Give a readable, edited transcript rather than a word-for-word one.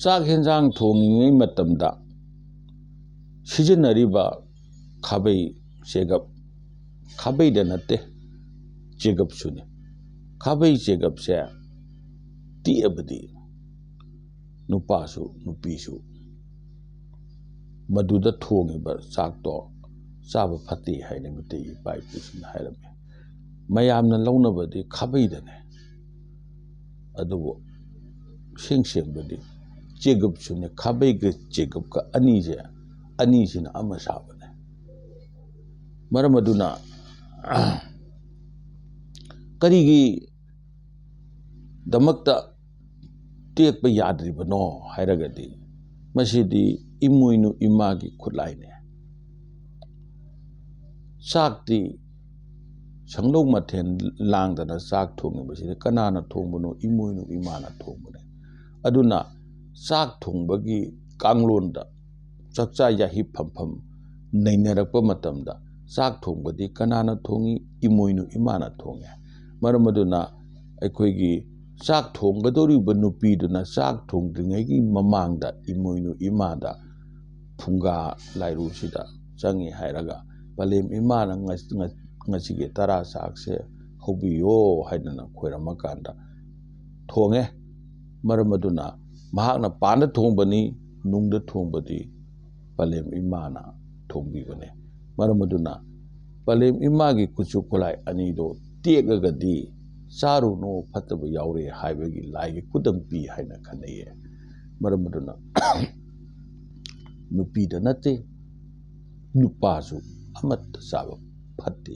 ꯆꯥꯛ ꯍꯦꯟꯖꯥꯡ ꯊꯣꯡꯉꯤꯉꯩ ꯃꯇꯝꯗ ꯁꯤꯖꯤꯟꯅꯔꯤꯕ ꯈꯥꯕꯩ ꯆꯦꯒꯞ ꯈꯥꯕꯩꯗ ꯅꯠꯇꯦ ꯆꯦꯒꯞꯁꯨꯅꯤ ꯈꯥꯕꯩ ꯆꯦꯒꯞꯁꯦ ꯇꯦꯛꯑꯕꯗꯤ ꯅꯨꯄꯥꯁꯨ ꯅꯨꯄꯤꯁꯨ ꯃꯗꯨꯗ ꯊꯣꯡꯉꯤꯕ ꯆꯥꯛꯇꯣ ꯆꯥꯕ ꯐꯠꯇꯦ ꯍꯥꯏꯅ ꯃꯩꯇꯩ ꯏꯄꯥ ꯏꯄꯨꯁꯤꯡꯅ ꯍꯥꯏꯔꯝꯃꯤ ꯃꯌꯥꯝꯅ ꯂꯧꯅꯕꯗꯤ ꯈꯥꯕꯩꯗꯅꯦ ꯑꯗꯨꯕꯨ ꯁꯦꯡꯕꯗꯤ ꯆꯦꯒꯞꯁꯨꯅꯦ ꯈꯥꯕꯩꯒ ꯆꯦꯒꯞꯀ ꯑꯅꯤꯁꯤꯅ ꯑꯃ ꯁꯥꯕꯅꯦ ꯃꯔꯝ ꯑꯗꯨꯅ ꯀꯔꯤꯒꯤ ꯗꯃꯛꯇ ꯇꯦꯛꯄ ꯌꯥꯗ꯭ꯔꯤꯕꯅꯣ ꯍꯥꯏꯔꯒꯗꯤ ꯃꯁꯤꯗꯤ ꯏꯃꯣꯏꯅꯨ ꯏꯃꯥꯒꯤ ꯈꯨꯠꯂꯥꯏꯅꯦ ꯆꯥꯛꯇꯤ ꯁꯪꯂꯧ ꯃꯊꯦꯜ ꯂꯥꯡꯗꯅ ꯆꯥꯛ ꯊꯣꯡꯉꯤꯕꯁꯤꯗ ꯀꯅꯥꯅ ꯊꯣꯡꯕꯅꯣ ꯏꯃꯣꯏꯅꯨ ꯏꯃꯥꯅ ꯊꯣꯡꯕꯅꯦ ꯑꯗꯨꯅ ꯆꯥꯛ ꯊꯣꯡꯕꯒꯤ ꯀꯥꯡꯂꯣꯟꯗ ꯆꯥꯛꯆꯥ ꯌꯥꯍꯤꯞ ꯐꯝꯐꯝ ꯅꯩꯅꯔꯛꯄ ꯃꯇꯝꯗ ꯆꯥꯛ ꯊꯣꯡꯕꯗꯤ ꯀꯅꯥꯅ ꯊꯣꯡꯉꯤ ꯏꯃꯣꯏꯅꯨ ꯏꯃꯥꯅ ꯊꯣꯡꯉꯦ ꯃꯔꯝ ꯑꯗꯨꯅ ꯑꯩꯈꯣꯏꯒꯤ ꯆꯥꯛ ꯊꯣꯡꯒꯗꯧꯔꯤꯕ ꯅꯨꯄꯤꯗꯨꯅ ꯆꯥꯛ ꯊꯣꯡꯗ꯭ꯔꯤꯉꯩꯒꯤ ꯃꯃꯥꯡꯗ ꯏꯃꯣꯏꯅු ꯏꯃꯥꯗ ꯐꯨꯡꯒꯥ ꯂꯥꯏꯔꯨꯁꯤꯗ ꯆꯪꯉꯤ ꯍꯥꯏꯔꯒ ꯄꯂꯦꯝ ꯏꯃꯥꯅ ꯉꯁꯤꯒꯤ ꯇꯔꯥ ꯆꯥꯛꯁꯦ ꯍꯧꯕꯤꯌꯣ ꯍꯥꯏꯗꯅ ꯈꯣꯏꯔꯝꯃꯀꯥꯟꯗ ꯊꯣꯡꯉꯦ ꯃꯔꯝ ꯑꯗꯨꯅ ꯃꯍꯥꯛꯅ ꯄꯥꯟꯗ ꯊꯣꯡꯕꯅꯤ ꯅꯨꯡꯗ ꯊꯣꯡꯕꯗꯤ ꯄꯂꯦꯝ ꯏꯃꯥꯅ ꯊꯣꯡꯕꯤꯕꯅꯦ ꯃꯔꯝ ꯑꯗꯨꯅ ꯄꯂꯦꯝ ꯏꯃꯥꯒꯤ ꯈꯨꯠꯁꯨ ꯈꯨꯠꯂꯥꯏ ꯑꯅꯤꯗꯣ ꯇꯦꯛꯂꯒꯗꯤ ꯆꯥꯔꯨꯅꯣ ꯐꯠꯇꯕ ꯌꯥꯎꯔꯦ ꯍꯥꯏꯕꯒꯤ ꯂꯥꯏꯒꯤ ꯈꯨꯗꯝ ꯄꯤ ꯍꯥꯏꯅ ꯈꯟꯅꯩꯌꯦ ꯃꯔꯝ ꯑꯗꯨꯅ ꯅꯨꯄꯤꯗ ꯅꯠꯇꯦ ꯅꯨꯄꯥꯁꯨ ꯑꯃꯠꯇ ꯆꯥꯕ ꯐꯠꯇꯦ